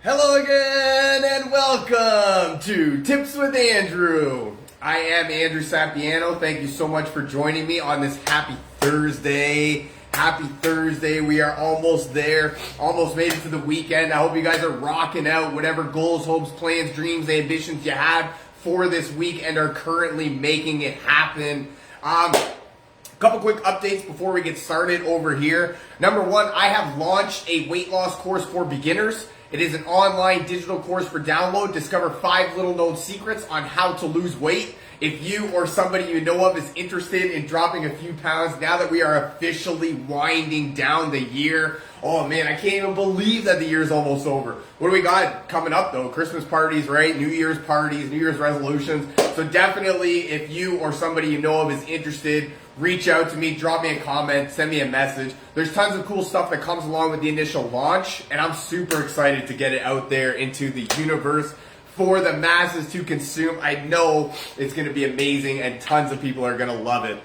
Hello again and welcome to Tips with Andrew. I am Andrew Sapiano. Thank you so much for joining me on this happy Thursday. Happy Thursday. We are almost there. Almost made it to the weekend. I hope you guys are rocking out whatever goals, hopes, plans, dreams, ambitions you had for this week and are currently making it happen. Couple quick updates before we get started over here. Number one, I have launched a weight loss course for beginners. It is an online digital course for download. Discover 5 little known secrets on how to lose weight. If you or somebody you know of is interested in dropping a few pounds, now that we are officially winding down the year. Oh man, I can't even believe that the year is almost over. What do we got coming up though? Christmas parties, right? New Year's parties, New Year's resolutions. So definitely if you or somebody you know of is interested, reach out to me, drop me a comment, send me a message. There's tons of cool stuff that comes along with the initial launch, and I'm super excited to get it out there into the universe for the masses to consume. I know it's going to be amazing, and tons of people are going to love it.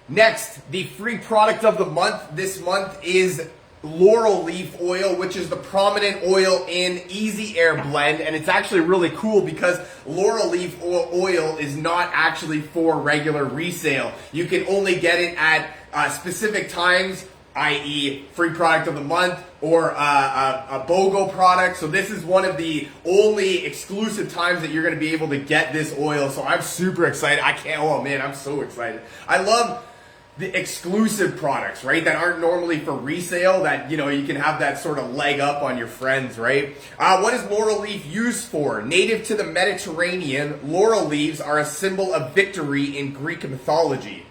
Next, the free product of the month this month is laurel leaf oil, which is the prominent oil in Easy Air blend, and it's actually really cool because laurel leaf oil is not actually for regular resale. You can only get it at specific times, i.e. free product of the month or a BOGO product. So this is one of the only exclusive times that you're going to be able to get this oil. So I'm super excited. Oh man, I'm so excited. I love the exclusive products, right, that aren't normally for resale, that, you know, you can have that sort of leg up on your friends, right? What is laurel leaf used for? Native to the Mediterranean, laurel leaves are a symbol of victory in Greek mythology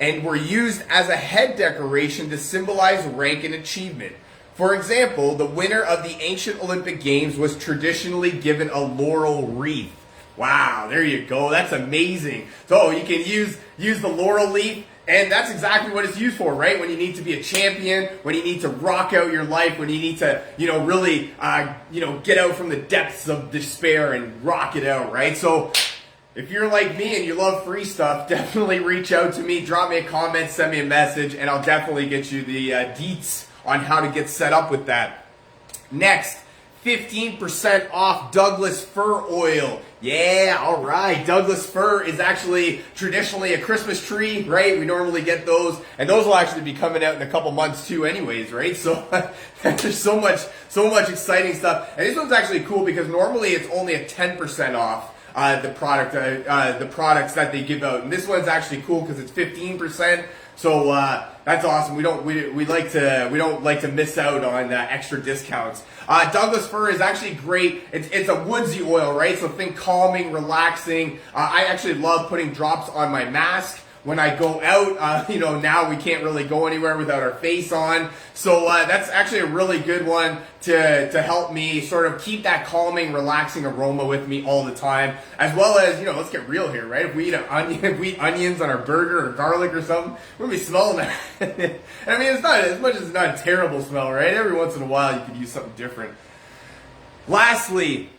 and were used as a head decoration to symbolize rank and achievement. For example, the winner of the ancient Olympic Games was traditionally given a laurel wreath. Wow, there you go. That's amazing. So you can use the laurel leaf, and that's exactly what it's used for, right? When you need to be a champion, when you need to rock out your life, when you need to, really, get out from the depths of despair and rock it out, right? So if you're like me and you love free stuff, definitely reach out to me, drop me a comment, send me a message, and I'll definitely get you the deets on how to get set up with that. Next, 15% off Douglas fir oil. Yeah, all right. Douglas fir is actually traditionally a Christmas tree, right? We normally get those, and those will actually be coming out in a couple months too anyways, right? So there's so much exciting stuff. And this one's actually cool because normally it's only a 10% off the products that they give out. And this one's actually cool because it's 15%. So that's awesome. We don't like to miss out on extra discounts. Douglas fir is actually great. It's a woodsy oil, right? So think calming, relaxing. I actually love putting drops on my mask when I go out. Now we can't really go anywhere without our face on. So that's actually a really good one to help me sort of keep that calming, relaxing aroma with me all the time. As well as, let's get real here, right? If we eat onions on our burger or garlic or something, we're going to be smelling that. And I mean, it's not, as much as it's not a terrible smell, right? Every once in a while you could use something different. Lastly,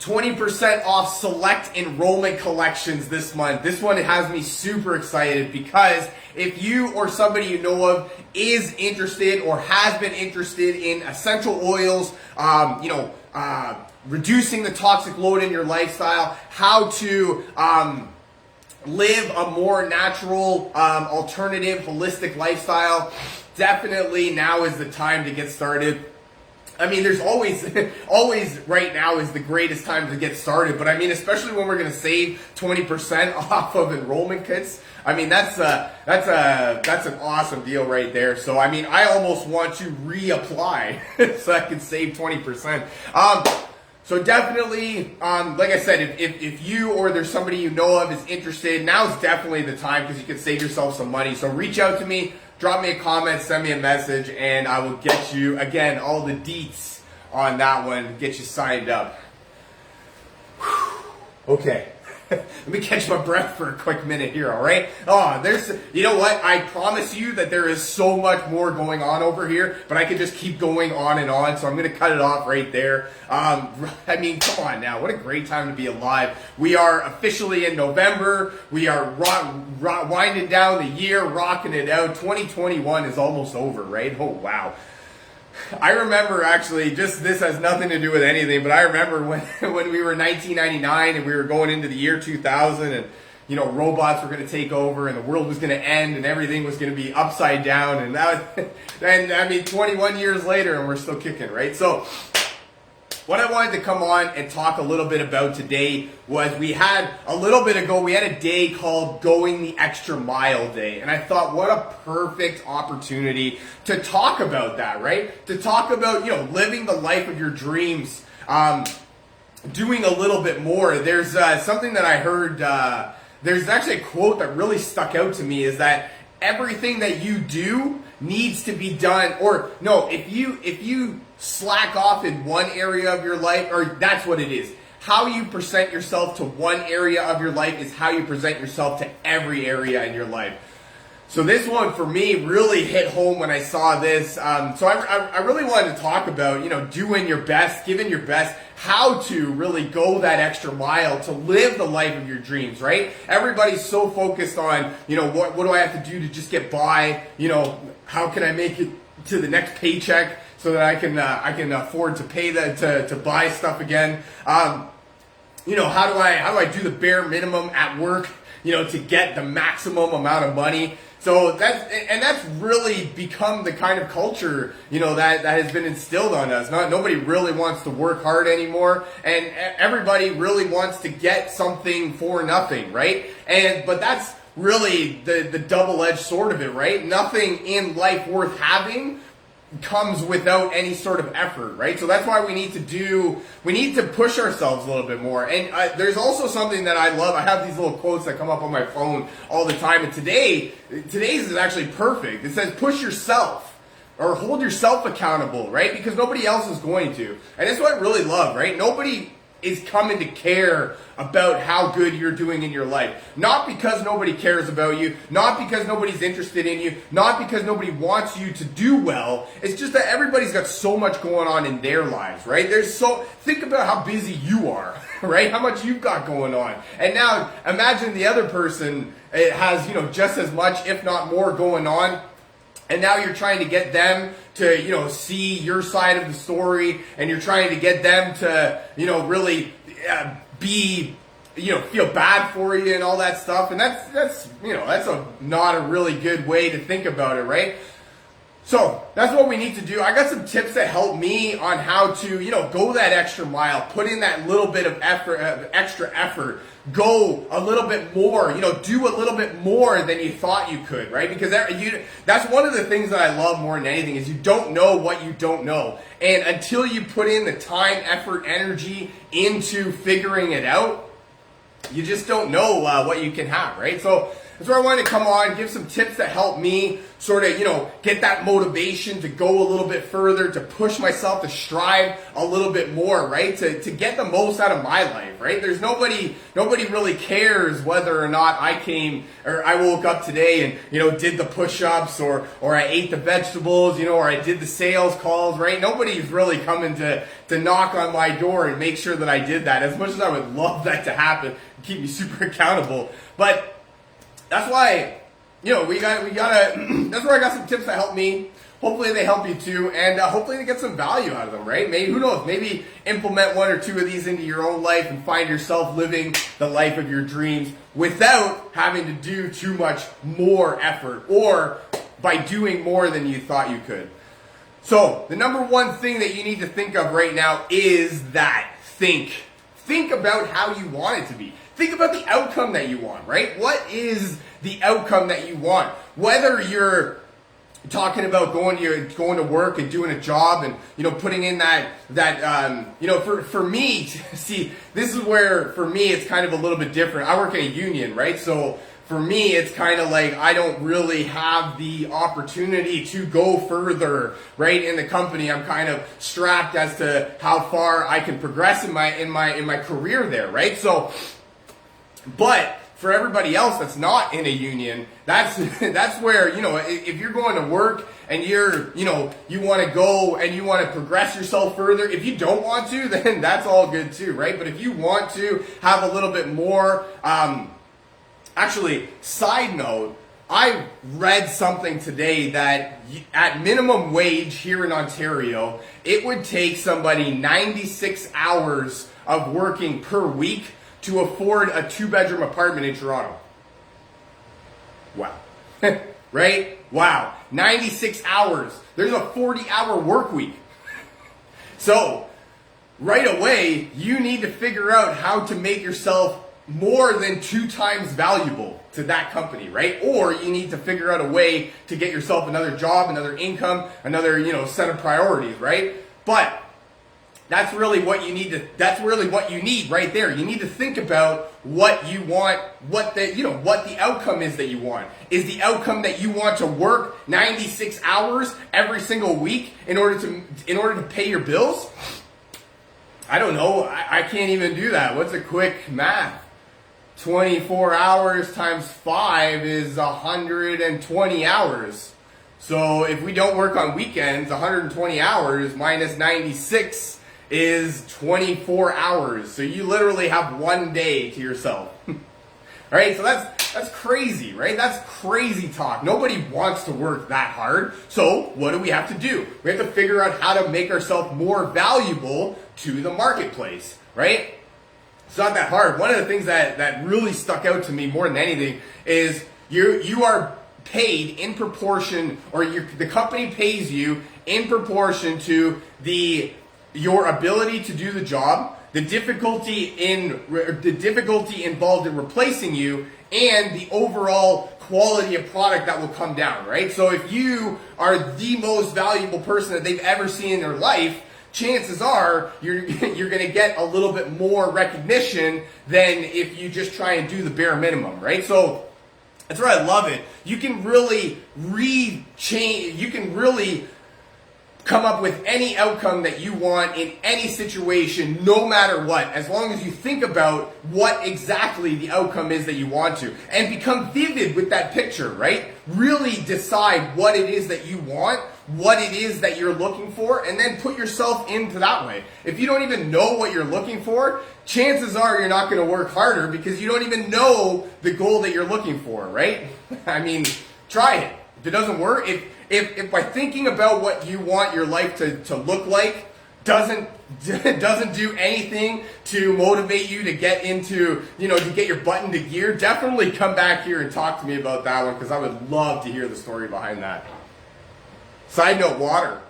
20% off select enrollment collections this month. This one has me super excited because if you or somebody you know of is interested or has been interested in essential oils, reducing the toxic load in your lifestyle, how to live a more natural, alternative, holistic lifestyle, definitely now is the time to get started. I mean, there's always right now is the greatest time to get started. But I mean, especially when we're going to save 20% off of enrollment kits. I mean, that's an awesome deal right there. So I mean, I almost want to reapply so I can save 20%. So definitely, like I said, if you or there's somebody you know of is interested, now's definitely the time because you can save yourself some money. So reach out to me. Drop me a comment, send me a message, and I will get you, again, all the deets on that one, get you signed up. Whew. Okay. Let me catch my breath for a quick minute here, all right? You know what? I promise you that there is so much more going on over here, but I could just keep going on and on, so I'm going to cut it off right there. I mean, come on now. What a great time to be alive. We are officially in November. We are winding down the year, rocking it out. 2021 is almost over, right? Oh, wow. I remember actually, just this has nothing to do with anything, but I remember when we were 1999 and we were going into the year 2000 and, you know, robots were going to take over and the world was going to end and everything was going to be upside down. And that was, and I mean, 21 years later and we're still kicking, right? So what I wanted to come on and talk a little bit about today was we had a little bit ago, we had a day called Going the Extra Mile Day. And I thought, what a perfect opportunity to talk about that, right? To talk about, you know, living the life of your dreams, doing a little bit more. There's something that I heard, there's actually a quote that really stuck out to me, is that everything that you do needs to be done, or no, if you slack off in one area of your life, or that's what it is. How you present yourself to one area of your life is how you present yourself to every area in your life. So this one for me really hit home when I saw this. So I really wanted to talk about, you know, doing your best, giving your best, how to really go that extra mile to live the life of your dreams, right? Everybody's so focused on, you know, what do I have to do to just get by? You know, how can I make it to the next paycheck so that I can afford to pay that to buy stuff again? You know, how do I do the bare minimum at work, you know, to get the maximum amount of money? So that's really become the kind of culture, you know, that has been instilled on us. Nobody really wants to work hard anymore, and everybody really wants to get something for nothing, right? But that's really the double-edged sword of it, right? Nothing in life worth having comes without any sort of effort, right? So that's why we need to push ourselves a little bit more. And there's also something that I love. I have these little quotes that come up on my phone all the time. And today's is actually perfect. It says, push yourself, or hold yourself accountable, right? Because nobody else is going to. And that's what I really love, right? Nobody is coming to care about how good you're doing in your life. Not because nobody cares about you, not because nobody's interested in you, not because nobody wants you to do well. It's just that everybody's got so much going on in their lives, right? Think about how busy you are, right? How much you've got going on. And now imagine the other person has, you know, just as much, if not more, going on. And now you're trying to get them to, you know, see your side of the story, and you're trying to get them to, you know, really be, you know, feel bad for you and all that stuff. And that's you know, that's not a really good way to think about it, right? So that's what we need to do. I got some tips that help me on how to, you know, go that extra mile, put in that little bit of effort, extra effort, go a little bit more, you know, do a little bit more than you thought you could, right? Because that's one of the things that I love more than anything, is you don't know what you don't know. And until you put in the time, effort, energy into figuring it out, you just don't know what you can have, right? So that's where I wanted to come on, give some tips that help me sort of, you know, get that motivation to go a little bit further, to push myself, to strive a little bit more, right? To get the most out of my life, right? There's nobody really cares whether or not I woke up today and, you know, did the push-ups or I ate the vegetables, you know, or I did the sales calls, right? Nobody's really coming to knock on my door and make sure that I did that, as much as I would love that to happen, keep me super accountable. But that's why, you know, we gotta, that's where I got some tips that help me. Hopefully they help you too, and hopefully you get some value out of them, right? Maybe, who knows, maybe implement one or two of these into your own life and find yourself living the life of your dreams without having to do too much more effort, or by doing more than you thought you could. So, the number one thing that you need to think of right now is that think about how you want it to be. Think about the outcome that you want, right? What is the outcome that you want? Whether you're talking about going to work and doing a job and, you know, putting in that you know, for me, see, this is where for me it's kind of a little bit different. I work in a union, right? So for me, it's kind of like I don't really have the opportunity to go further, right? In the company, I'm kind of strapped as to how far I can progress in my career there, right? So, but for everybody else that's not in a union, that's where, you know, if you're going to work and you want to go and you want to progress yourself further, if you don't want to, then that's all good too, right? But if you want to have a little bit more, actually, side note, I read something today that at minimum wage here in Ontario, it would take somebody 96 hours of working per week to afford a 2-bedroom apartment in Toronto. Wow. Right? Wow. 96 hours. There's a 40-hour work week. So, right away, you need to figure out how to make yourself more than 2 times valuable to that company, right? Or you need to figure out a way to get yourself another job, another income, another, set of priorities, right? But that's really what you need right there. You need to think about what you want, what the outcome is that you want. Is the outcome that you want to work 96 hours every single week in order to pay your bills? I don't know. I can't even do that. What's a quick math? 24 hours times 5 is 120 hours. So if we don't work on weekends, 120 hours minus 96 is 24 hours. So you literally have 1 day to yourself. Right? So that's crazy, right? That's crazy talk. Nobody wants to work that hard. So what do we have to do? We have to figure out how to make ourselves more valuable to the marketplace, right? It's not that hard. One of the things that really stuck out to me more than anything is you are paid in proportion, or the company pays you in proportion to your ability to do the job, the difficulty involved in replacing you, and the overall quality of product that will come down, right? So if you are the most valuable person that they've ever seen in their life, chances are you're going to get a little bit more recognition than if you just try and do the bare minimum, right? So that's why I love it. You can really come up with any outcome that you want in any situation, no matter what, as long as you think about what exactly the outcome is that you want to, and become vivid with that picture, right? Really decide what it is that you want, what it is that you're looking for, and then put yourself into that way. If you don't even know what you're looking for, chances are you're not going to work harder because you don't even know the goal that you're looking for, right? I mean, try it. If it doesn't work, if by thinking about what you want your life to look like doesn't do anything to motivate you to get into, to get your butt into gear, definitely come back here and talk to me about that one, because I would love to hear the story behind that. Side note, water.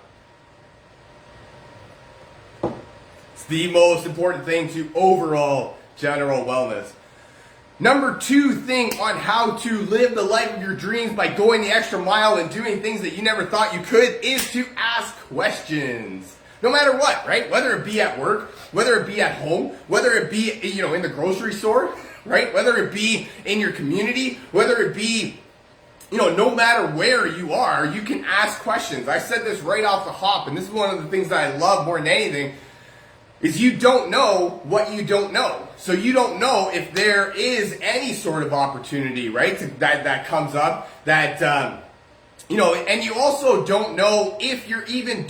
It's the most important thing to overall general wellness. Number 2 thing on how to live the life of your dreams by going the extra mile and doing things that you never thought you could is to ask questions. No matter what, right? Whether it be at work, whether it be at home, whether it be, in the grocery store, right? Whether it be in your community, whether it be, no matter where you are, you can ask questions. I said this right off the hop, and this is one of the things that I love more than anything, is you don't know what you don't know. So you don't know if there is any sort of opportunity, right, that comes up, that, and you also don't know if you're even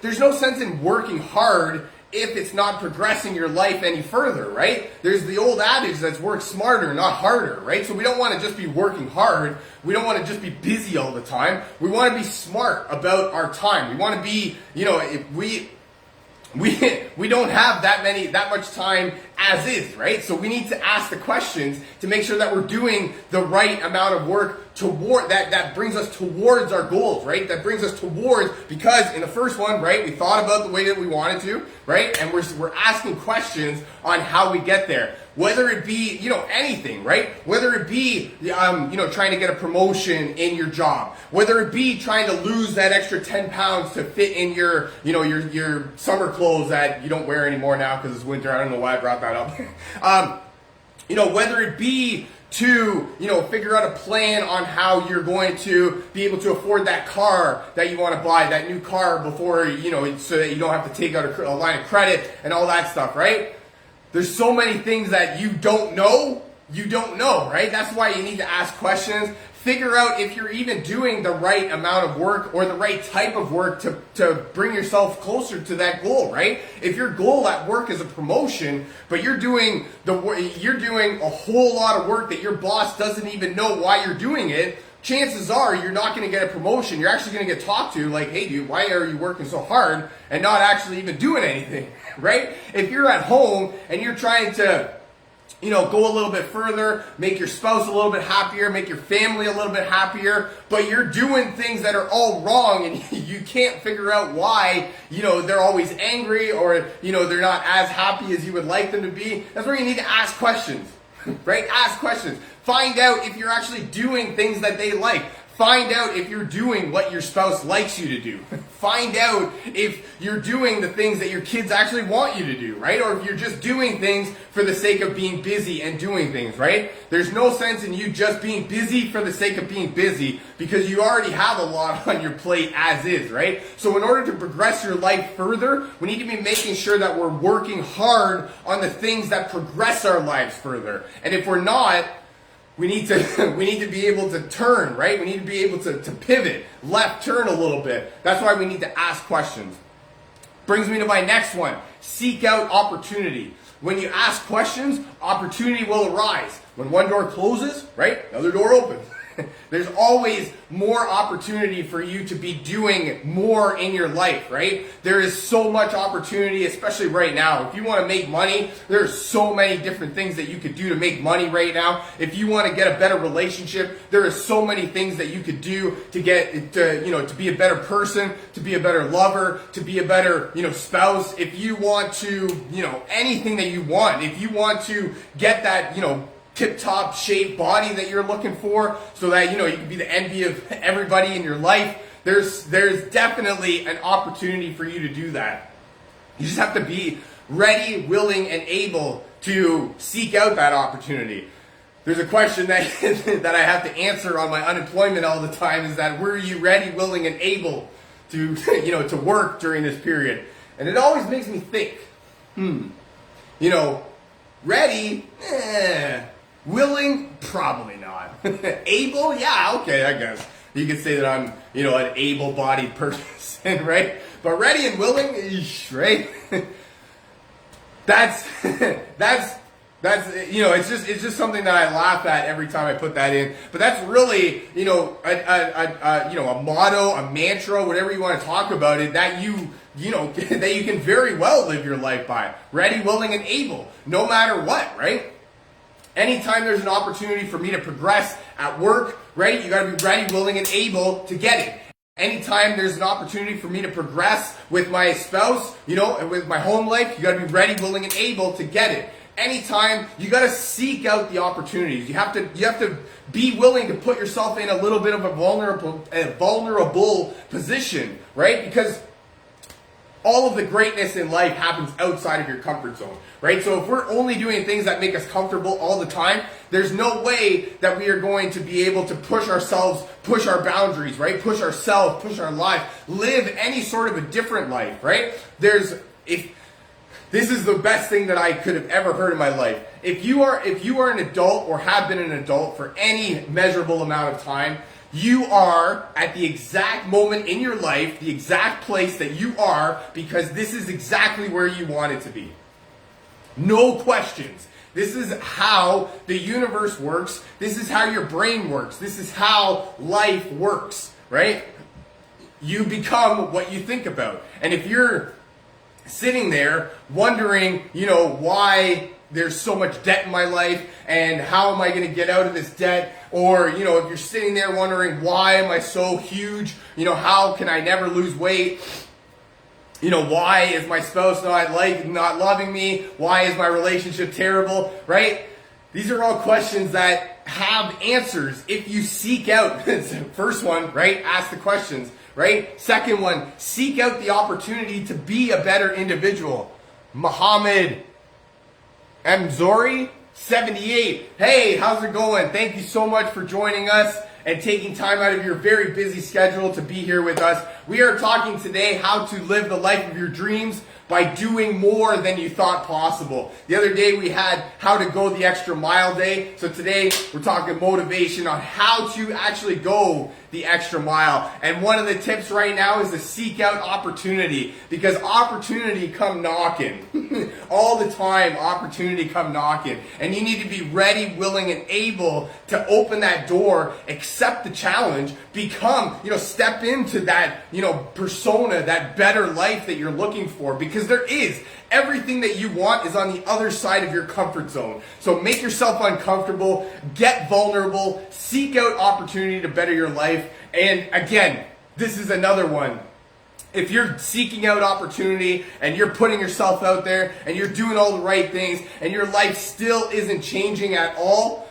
there's no sense in working hard if it's not progressing your life any further, right? There's the old adage that's work smarter, not harder, right? So we don't want to just be working hard. We don't want to just be busy all the time. We want to be smart about our time. We want to be, if we don't have that much time as is, right? So we need to ask the questions to make sure that we're doing the right amount of work toward that brings us towards our goals, right? That brings us towards, because in the first one, right, we thought about the way that we wanted to, right? And we're asking questions on how we get there. Whether it be, anything, right? Whether it be, trying to get a promotion in your job. Whether it be trying to lose that extra 10 pounds to fit in your summer clothes that you don't wear anymore now because it's winter. I don't know why I brought that up. Whether it be to, figure out a plan on how you're going to be able to afford that car that you want to buy, that new car before, so that you don't have to take out a line of credit and all that stuff, right? There's so many things that you don't know, right? That's why you need to ask questions. Figure out if you're even doing the right amount of work or the right type of work to bring yourself closer to that goal, right? If your goal at work is a promotion, but you're doing a whole lot of work that your boss doesn't even know why you're doing it, chances are you're not going to get a promotion. You're actually going to get talked to like, hey dude, why are you working so hard and not actually even doing anything, right? If you're at home and you're trying to, go a little bit further, make your spouse a little bit happier, make your family a little bit happier, but you're doing things that are all wrong and you can't figure out why, they're always angry or, they're not as happy as you would like them to be. That's where you need to ask questions, right? Ask questions. Find out if you're actually doing things that they like. Find out if you're doing what your spouse likes you to do. Find out if you're doing the things that your kids actually want you to do, right? Or if you're just doing things for the sake of being busy and doing things, right? There's no sense in you just being busy for the sake of being busy because you already have a lot on your plate as is, right? So in order to progress your life further, we need to be making sure that we're working hard on the things that progress our lives further. And if we're not, we need to be able to turn, right? We need to be able to pivot, left turn a little bit. That's why we need to ask questions. Brings me to my next one. Seek out opportunity. When you ask questions, opportunity will arise. When one door closes, right, another door opens. There's always more opportunity for you to be doing more in your life, right? There is so much opportunity, especially right now. If you want to make money, there's so many different things that you could do to make money right now. If you want to get a better relationship, there are so many things that you could do to get to be a better person, to be a better lover, to be a better, spouse. If you want to, anything that you want, if you want to get that, tip-top shape body that you're looking for so that, you can be the envy of everybody in your life, there's definitely an opportunity for you to do that. You just have to be ready, willing, and able to seek out that opportunity. There's a question that that I have to answer on my unemployment all the time is that were you ready, willing, and able to, to work during this period? And it always makes me think, ready, willing? Probably not. Able? Yeah, okay, I guess. You could say that I'm, an able-bodied person, right? But ready and willing, eesh, right? That's it's just something that I laugh at every time I put that in. But that's really, a motto, a mantra, whatever you want to talk about it, that that you can very well live your life by. Ready, willing, and able, no matter what, right? Anytime there's an opportunity for me to progress at work, right, you gotta be ready, willing, and able to get it. Anytime there's an opportunity for me to progress with my spouse, and with my home life, you gotta be ready, willing, and able to get it. Anytime, you gotta seek out the opportunities. You have to be willing to put yourself in a little bit of a vulnerable position, right? Because all of the greatness in life happens outside of your comfort zone, right? So if we're only doing things that make us comfortable all the time, there's no way that we are going to be able to push ourselves, push our boundaries, right? Push ourselves, push our life, live any sort of a different life, right? This is the best thing that I could have ever heard in my life. If you are an adult or have been an adult for any measurable amount of time, you are at the exact moment in your life, the exact place that you are, because this is exactly where you want it to be. No questions. This is how the universe works. This is how your brain works. This is how life works, right? You become what you think about. And if you're sitting there wondering, why there's so much debt in my life and how am I going to get out of this debt? Or, if you're sitting there wondering, why am I so huge? How can I never lose weight? Why is my spouse not loving me? Why is my relationship terrible? Right? These are all questions that have answers if you seek out. First one, right? Ask the questions, right? Second one, seek out the opportunity to be a better individual. Muhammad Mzori, 78. Hey, how's it going? Thank you so much for joining us and taking time out of your very busy schedule to be here with us. We are talking today how to live the life of your dreams by doing more than you thought possible. The other day we had how to go the extra mile day. So today we're talking motivation on how to actually go the extra mile. And one of the tips right now is to seek out opportunity, because opportunity come knocking. All the time, opportunity come knocking. And you need to be ready, willing, and able to open that door, accept the challenge, become, step into that, persona, that better life that you're looking for, because there is. Everything that you want is on the other side of your comfort zone. So make yourself uncomfortable, get vulnerable, seek out opportunity to better your life. And again, this is another one. If you're seeking out opportunity and you're putting yourself out there and you're doing all the right things and your life still isn't changing at all,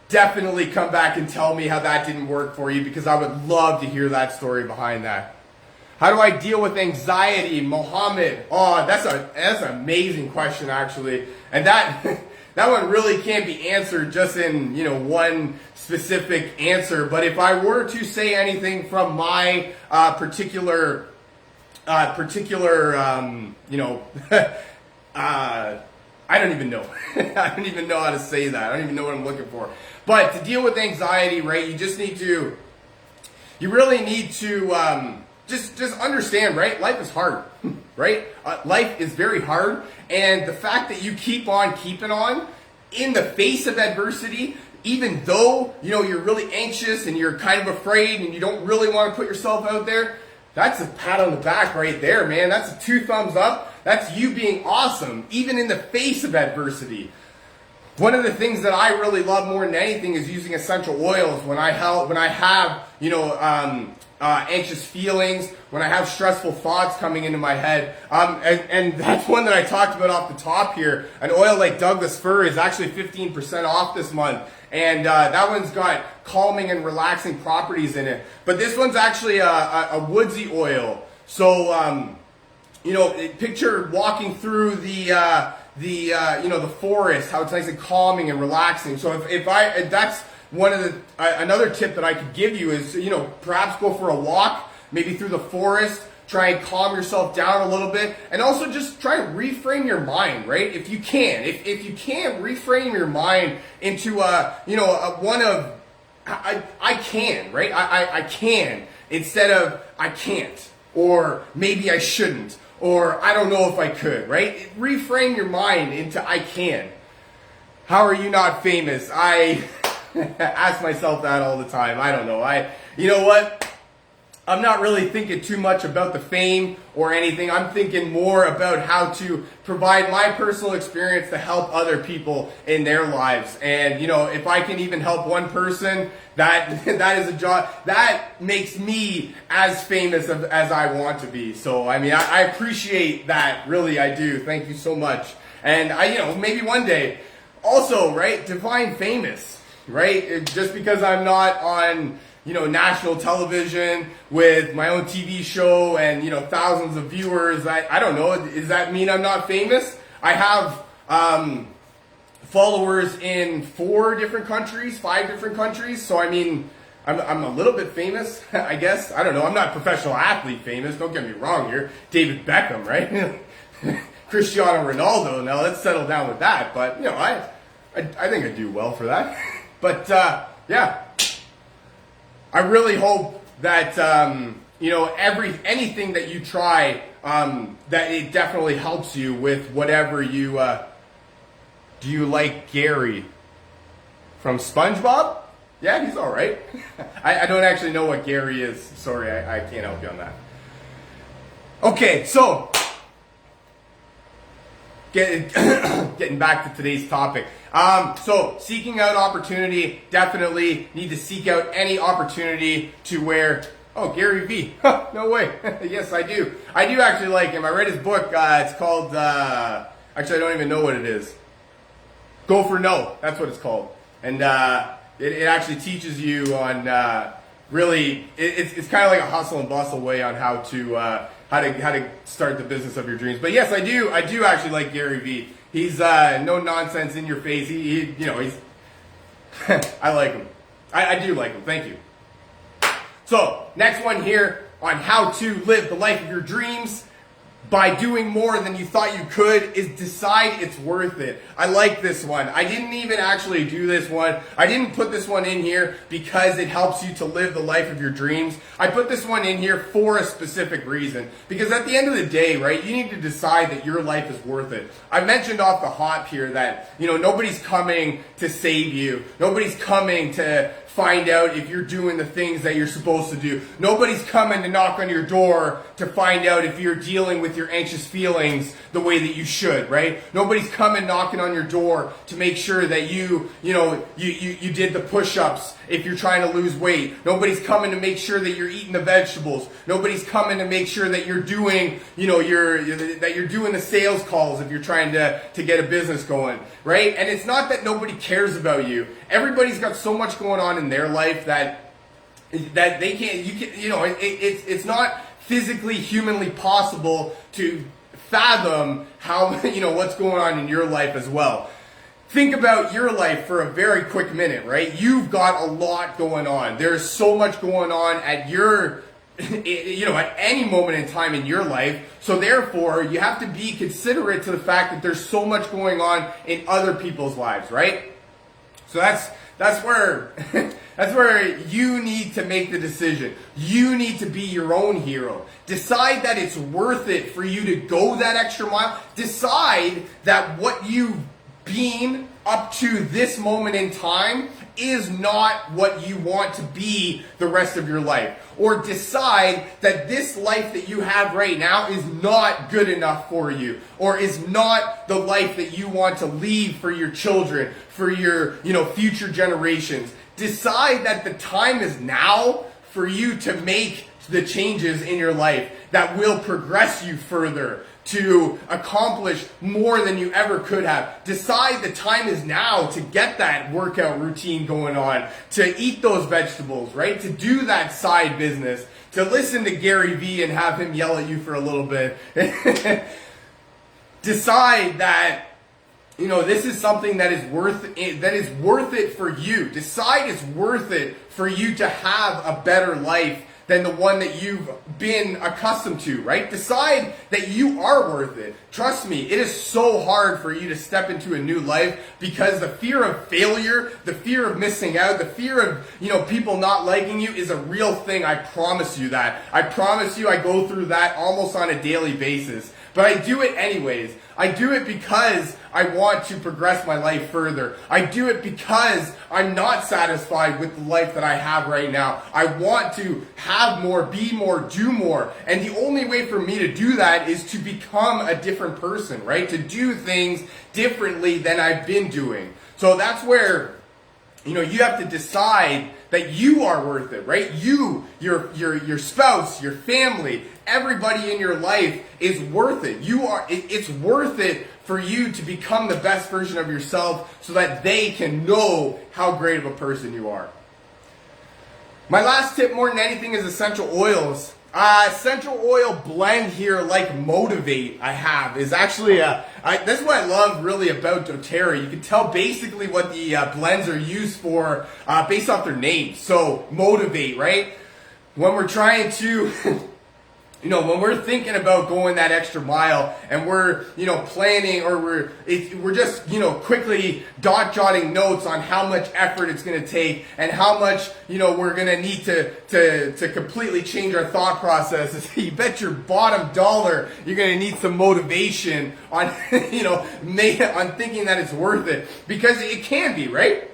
definitely come back and tell me how that didn't work for you, because I would love to hear that story behind that. How do I deal with anxiety, Mohammed? Oh, that's an amazing question, actually. And that one really can't be answered just in, one specific answer. But if I were to say anything from my particular I don't even know. I don't even know how to say that. I don't even know what I'm looking for. But to deal with anxiety, right, you really need to just understand, right? Life is hard, right? Life is very hard. And the fact that you keep on keeping on in the face of adversity, even though, you're really anxious and you're kind of afraid and you don't really want to put yourself out there, that's a pat on the back right there, man. That's a 2 thumbs up. That's you being awesome, even in the face of adversity. One of the things that I really love more than anything is using essential oils when I have, anxious feelings, when I have stressful thoughts coming into my head. And that's one that I talked about off the top here. An oil like Douglas Fir is actually 15% off this month. And that one's got calming and relaxing properties in it. But this one's actually a woodsy oil. So, picture walking through the forest, how it's nice and calming and relaxing. So if that's one of the, another tip that I could give you is, perhaps go for a walk, maybe through the forest, try and calm yourself down a little bit, and also just try and reframe your mind, right? If you can, if you can reframe your mind into one of, I can, right? I can, instead of I can't, or maybe I shouldn't, or I don't know if I could, right? Reframe your mind into I can. How are you not famous? I ask myself that all the time. I don't know. You know what? I'm not really thinking too much about the fame or anything. I'm thinking more about how to provide my personal experience to help other people in their lives. And, if I can even help one person, that is a job. That makes me as famous as I want to be. So, I appreciate that. Really, I do. Thank you so much. And maybe one day also, right, divine famous, right? Just because I'm not on, national television with my own TV show and, thousands of viewers. I don't know. Does that mean I'm not famous? I have followers in 4 different countries, 5 different countries. So, I'm a little bit famous, I guess. I don't know. I'm not professional athlete famous. Don't get me wrong here. David Beckham, right? Cristiano Ronaldo. Now, let's settle down with that. But, I think I do well for that. But, yeah. I really hope that anything that you try, that it definitely helps you with whatever you. Do you like Gary from SpongeBob? Yeah, he's all right. I don't actually know what Gary is. Sorry, I can't help you on that. Okay, so getting back to today's topic. So seeking out opportunity, definitely need to seek out any opportunity to where, Gary Vee, no way. Yes, I do. I do actually like him. I read his book. It's called, actually I don't even know what it is. Go for No. That's what it's called. And it actually teaches you on really, it's kind of like a hustle and bustle way on how to start the business of your dreams. But yes, I do actually like Gary Vee. He's no nonsense, in your face. He's I like him. I do like him. Thank you. So next one here on how to live the life of your dreams. by doing more than you thought you could is decide it's worth it. I like this one. I didn't even actually do this one. I didn't put this one in here because it helps you to live the life of your dreams. I put this one in here for a specific reason. Because at the end of the day, right, you need to decide that your life is worth it. I mentioned off the hop here that, nobody's coming to save you. Nobody's coming to find out if you're doing the things that you're supposed to do. Nobody's coming to knock on your door to find out if you're dealing with your anxious feelings the way that you should, right? Nobody's coming knocking on your door to make sure that you did the push-ups if you're trying to lose weight. Nobody's coming to make sure that you're eating the vegetables. Nobody's coming to make sure that you're doing, that you're doing the sales calls if you're trying to get a business going, right? And it's not that nobody cares about you. Everybody's got so much going on in their life that they can't, it's not physically, humanly possible to fathom how, what's going on in your life as well. Think about your life for a very quick minute, right? You've got a lot going on. There's so much going on at at any moment in time in your life. So therefore, you have to be considerate to the fact that there's so much going on in other people's lives, right? So that's where that's where you need to make the decision. You need to be your own hero. Decide that it's worth it for you to go that extra mile. Decide that what you've been up to this moment in time is not what you want to be the rest of your life. Or decide that this life that you have right now is not good enough for you, or is not the life that you want to leave for your children, for your, future generations. Decide that the time is now for you to make the changes in your life that will progress you further, to accomplish more than you ever could have. Decide the time is now to get that workout routine going on, to eat those vegetables, right? To do that side business, to listen to Gary Vee and have him yell at you for a little bit. Decide that, this is something that is worth it for you. Decide it's worth it for you to have a better life than the one that you've been accustomed to, right? Decide that you are worth it. Trust me, it is so hard for you to step into a new life because the fear of failure, the fear of missing out, the fear of, people not liking you is a real thing. I promise you that. I promise you I go through that almost on a daily basis. But I do it anyways. I do it because I want to progress my life further. I do it because I'm not satisfied with the life that I have right now. I want to have more, be more, do more. And the only way for me to do that is to become a different person, right? To do things differently than I've been doing. So that's where, you have to decide that you are worth it, right? You, your spouse, your family, everybody in your life is worth it. It's worth it for you to become the best version of yourself so that they can know how great of a person you are. My last tip more than anything is essential oils. Essential oil blend here, like Motivate, I have, is actually, this is what I love really about doTERRA. You can tell basically what the blends are used for based off their names. So, Motivate, right? When we're trying to, when we're thinking about going that extra mile and we're, planning, or we're just, quickly jotting notes on how much effort it's going to take and how much, we're going to need to completely change our thought processes. You bet your bottom dollar you're going to need some motivation on, on thinking that it's worth it, because it can be, right?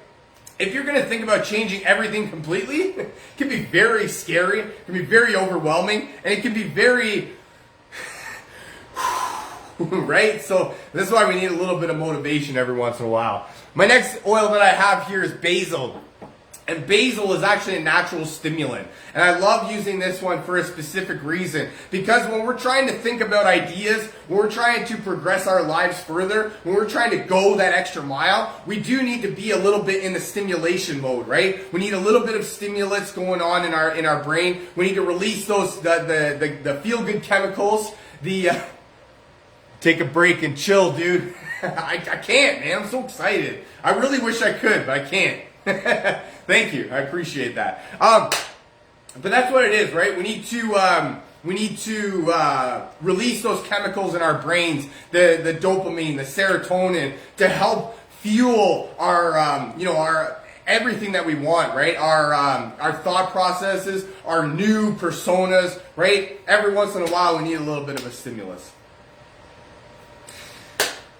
If you're going to think about changing everything completely, it can be very scary, it can be very overwhelming, and it can be very, right? So this is why we need a little bit of motivation every once in a while. My next oil that I have here is basil. And basil is actually a natural stimulant. And I love using this one for a specific reason. Because when we're trying to think about ideas, when we're trying to progress our lives further, when we're trying to go that extra mile, we do need to be a little bit in the stimulation mode, right? We need a little bit of stimulants going on in our brain. We need to release those the feel-good chemicals. Take a break and chill, dude. I can't, man. I'm so excited. I really wish I could, but I can't. Thank you. I appreciate that. But that's what it is, right? We need to We need to release those chemicals in our brains, the dopamine, the serotonin, to help fuel our, our everything that we want, right? Our thought processes, our new personas, right? Every once in a while, we need a little bit of a stimulus.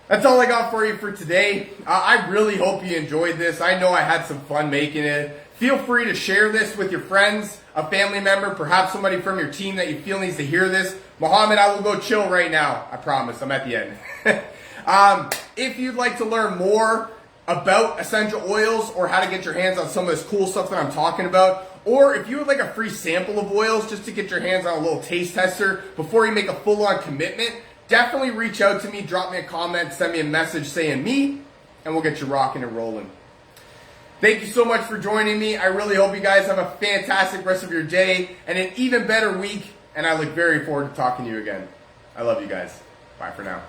That's all I got for you for today. I really hope you enjoyed this. I know I had some fun making it. Feel free to share this with your friends, a family member, perhaps somebody from your team that you feel needs to hear this. Mohammed, I will go chill right now. I promise. I'm at the end. If you'd like to learn more about essential oils or how to get your hands on some of this cool stuff that I'm talking about, or if you would like a free sample of oils just to get your hands on a little taste tester before you make a full-on commitment, definitely reach out to me, drop me a comment, send me a message saying me, and we'll get you rocking and rolling. Thank you so much for joining me. I really hope you guys have a fantastic rest of your day and an even better week, and I look very forward to talking to you again. I love you guys. Bye for now.